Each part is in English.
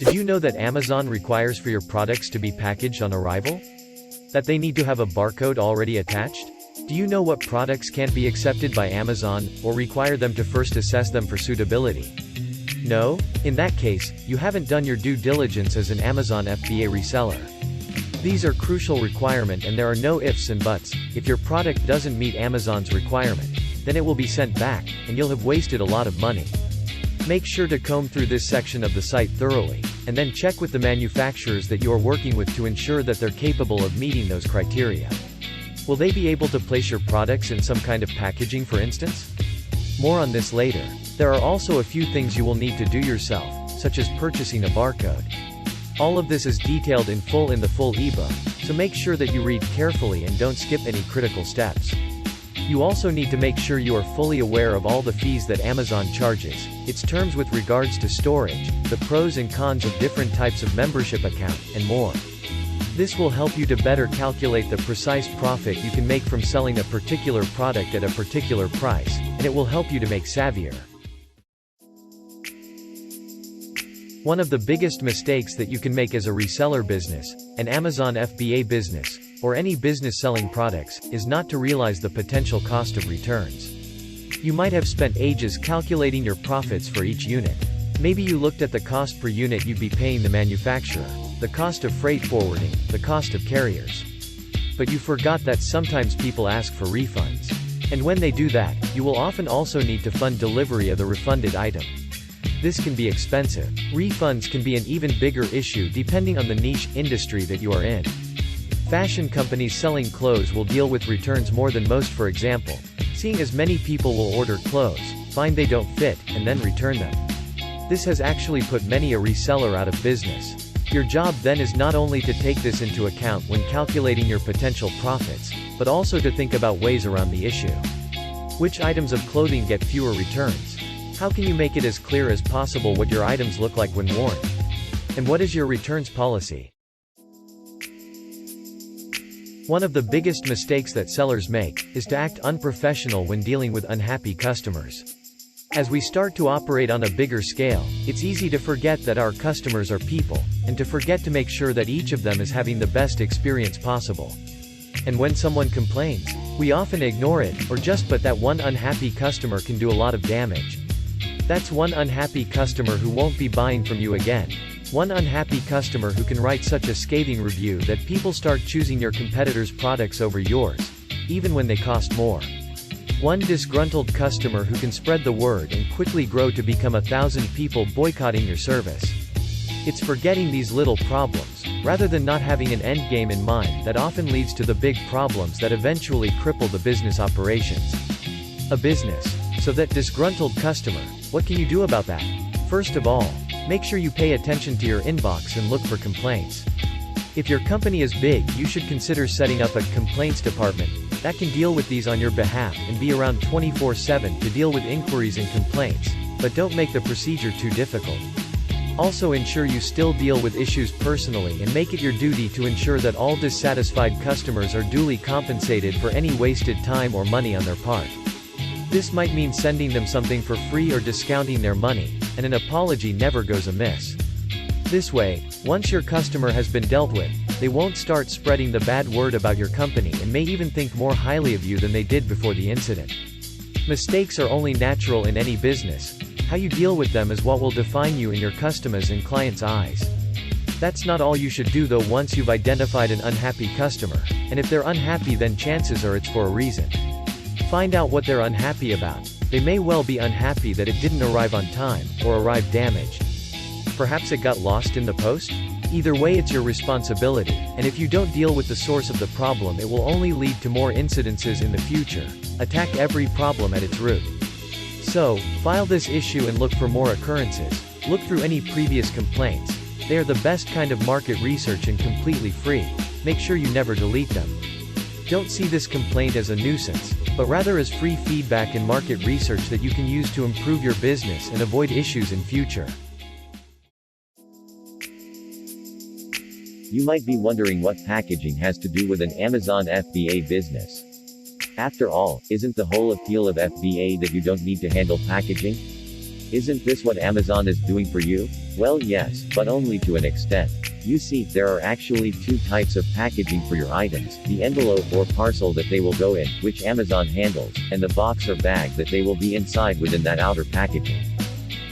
Did you know that Amazon requires for your products to be packaged on arrival? That they need to have a barcode already attached? Do you know what products can't be accepted by Amazon, or require them to first assess them for suitability? No? In that case, you haven't done your due diligence as an Amazon FBA reseller. These are crucial requirement and there are no ifs and buts. If your product doesn't meet Amazon's requirement, then it will be sent back, and you'll have wasted a lot of money. Make sure to comb through this section of the site thoroughly, and then check with the manufacturers that you are working with to ensure that they're capable of meeting those criteria. Will they be able to place your products in some kind of packaging, for instance? More on this later. There are also a few things you will need to do yourself, such as purchasing a barcode. All of this is detailed in full in the full ebook, so make sure that you read carefully and don't skip any critical steps. You also need to make sure you are fully aware of all the fees that Amazon charges, its terms with regards to storage, the pros and cons of different types of membership account, and more. This will help you to better calculate the precise profit you can make from selling a particular product at a particular price, and it will help you to make savvier. One of the biggest mistakes that you can make as a reseller business, an Amazon FBA business, or any business selling products, is not to realize the potential cost of returns. You might have spent ages calculating your profits for each unit. Maybe you looked at the cost per unit you'd be paying the manufacturer, the cost of freight forwarding, the cost of carriers. But you forgot that sometimes people ask for refunds. And when they do that, you will often also need to fund delivery of the refunded item. This can be expensive. Refunds can be an even bigger issue depending on the niche industry that you are in. Fashion companies selling clothes will deal with returns more than most, for example, seeing as many people will order clothes, find they don't fit, and then return them. This has actually put many a reseller out of business. Your job then is not only to take this into account when calculating your potential profits, but also to think about ways around the issue. Which items of clothing get fewer returns? How can you make it as clear as possible what your items look like when worn? And what is your returns policy? One of the biggest mistakes that sellers make is to act unprofessional when dealing with unhappy customers. As we start to operate on a bigger scale, it's easy to forget that our customers are people, and to forget to make sure that each of them is having the best experience possible. And when someone complains, we often ignore it, or just but that one unhappy customer can do a lot of damage. That's one unhappy customer who won't be buying from you again. One unhappy customer who can write such a scathing review that people start choosing your competitors' products over yours, even when they cost more. One disgruntled customer who can spread the word and quickly grow to become 1,000 people boycotting your service. It's forgetting these little problems, rather than not having an end game in mind, that often leads to the big problems that eventually cripple the business operations. A business. So that disgruntled customer, what can you do about that? First of all, make sure you pay attention to your inbox and look for complaints. If your company is big, you should consider setting up a complaints department that can deal with these on your behalf and be around 24/7 to deal with inquiries and complaints, but don't make the procedure too difficult. Also ensure you still deal with issues personally and make it your duty to ensure that all dissatisfied customers are duly compensated for any wasted time or money on their part. This might mean sending them something for free or discounting their money, and an apology never goes amiss. This way, once your customer has been dealt with, they won't start spreading the bad word about your company and may even think more highly of you than they did before the incident. Mistakes are only natural in any business. How you deal with them is what will define you in your customers' and clients' eyes. That's not all you should do though. Once you've identified an unhappy customer, and if they're unhappy, then chances are it's for a reason. Find out what they're unhappy about. They may well be unhappy that it didn't arrive on time, or arrive damaged. Perhaps it got lost in the post? Either way, it's your responsibility, and if you don't deal with the source of the problem, it will only lead to more incidences in the future. Attack every problem at its root. So, file this issue and look for more occurrences. Look through any previous complaints. They are the best kind of market research and completely free. Make sure you never delete them. Don't see this complaint as a nuisance, but rather as free feedback and market research that you can use to improve your business and avoid issues in future. You might be wondering what packaging has to do with an Amazon FBA business. After all, isn't the whole appeal of FBA that you don't need to handle packaging? Isn't this what Amazon is doing for you? Well, yes, but only to an extent. You see, there are actually two types of packaging for your items, the envelope or parcel that they will go in, which Amazon handles, and the box or bag that they will be inside within that outer packaging.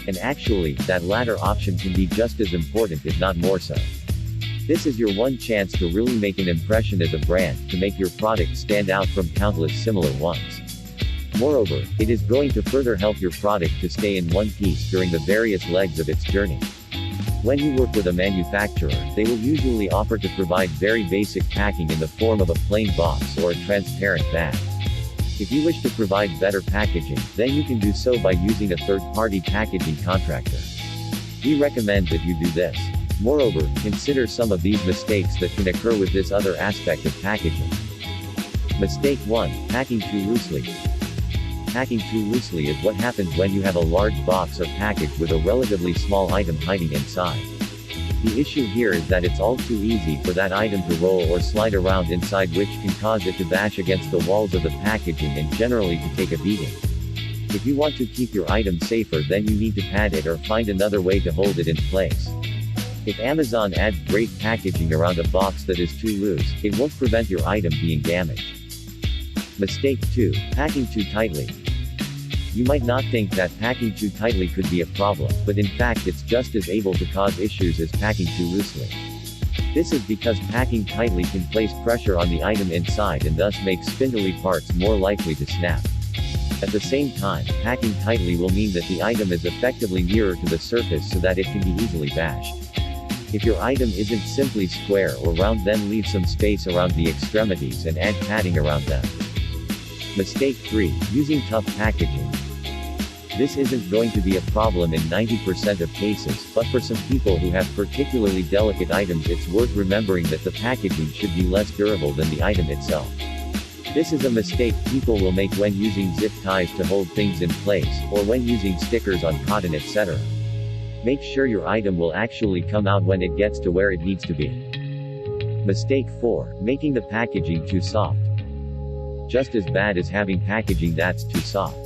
And actually, that latter option can be just as important if not more so. This is your one chance to really make an impression as a brand, to make your product stand out from countless similar ones. Moreover, it is going to further help your product to stay in one piece during the various legs of its journey. When you work with a manufacturer, they will usually offer to provide very basic packing in the form of a plain box or a transparent bag. If you wish to provide better packaging, then you can do so by using a third-party packaging contractor. We recommend that you do this. Moreover, consider some of these mistakes that can occur with this other aspect of packaging. Mistake 1. Packing too loosely. Packing too loosely is what happens when you have a large box or package with a relatively small item hiding inside. The issue here is that it's all too easy for that item to roll or slide around inside, which can cause it to bash against the walls of the packaging and generally to take a beating. If you want to keep your item safer, then you need to pad it or find another way to hold it in place. If Amazon adds great packaging around a box that is too loose, it won't prevent your item being damaged. Mistake 2. Packing too tightly. You might not think that packing too tightly could be a problem, but in fact it's just as able to cause issues as packing too loosely. This is because packing tightly can place pressure on the item inside and thus make spindly parts more likely to snap. At the same time, packing tightly will mean that the item is effectively nearer to the surface so that it can be easily bashed. If your item isn't simply square or round, then leave some space around the extremities and add padding around them. Mistake 3. Using tough packaging. This isn't going to be a problem in 90% of cases, but for some people who have particularly delicate items, it's worth remembering that the packaging should be less durable than the item itself. This is a mistake people will make when using zip ties to hold things in place, or when using stickers on cotton, etc. Make sure your item will actually come out when it gets to where it needs to be. Mistake 4. Making the packaging too soft. Just as bad as having packaging that's too soft.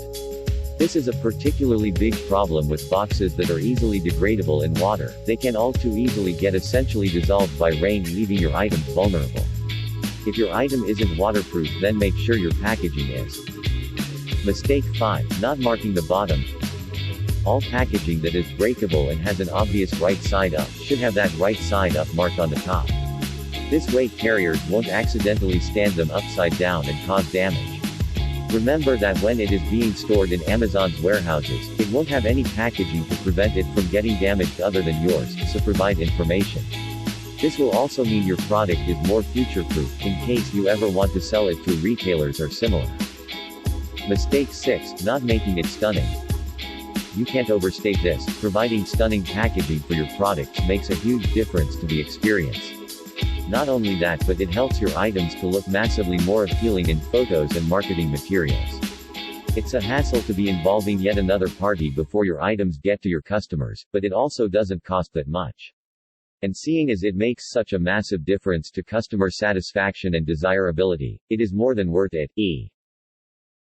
This is a particularly big problem with boxes that are easily degradable in water. They can all too easily get essentially dissolved by rain, leaving your item vulnerable. If your item isn't waterproof, then make sure your packaging is. Mistake 5. Not marking the bottom. All packaging that is breakable and has an obvious right side up should have that right side up marked on the top. This way carriers won't accidentally stand them upside down and cause damage. Remember that when it is being stored in Amazon's warehouses, it won't have any packaging to prevent it from getting damaged other than yours, so provide information. This will also mean your product is more future-proof, in case you ever want to sell it to retailers or similar. Mistake 6. Not making it stunning. You can't overstate this. Providing stunning packaging for your products makes a huge difference to the experience. Not only that, but it helps your items to look massively more appealing in photos and marketing materials. It's a hassle to be involving yet another party before your items get to your customers, but it also doesn't cost that much. And seeing as it makes such a massive difference to customer satisfaction and desirability, it is more than worth it.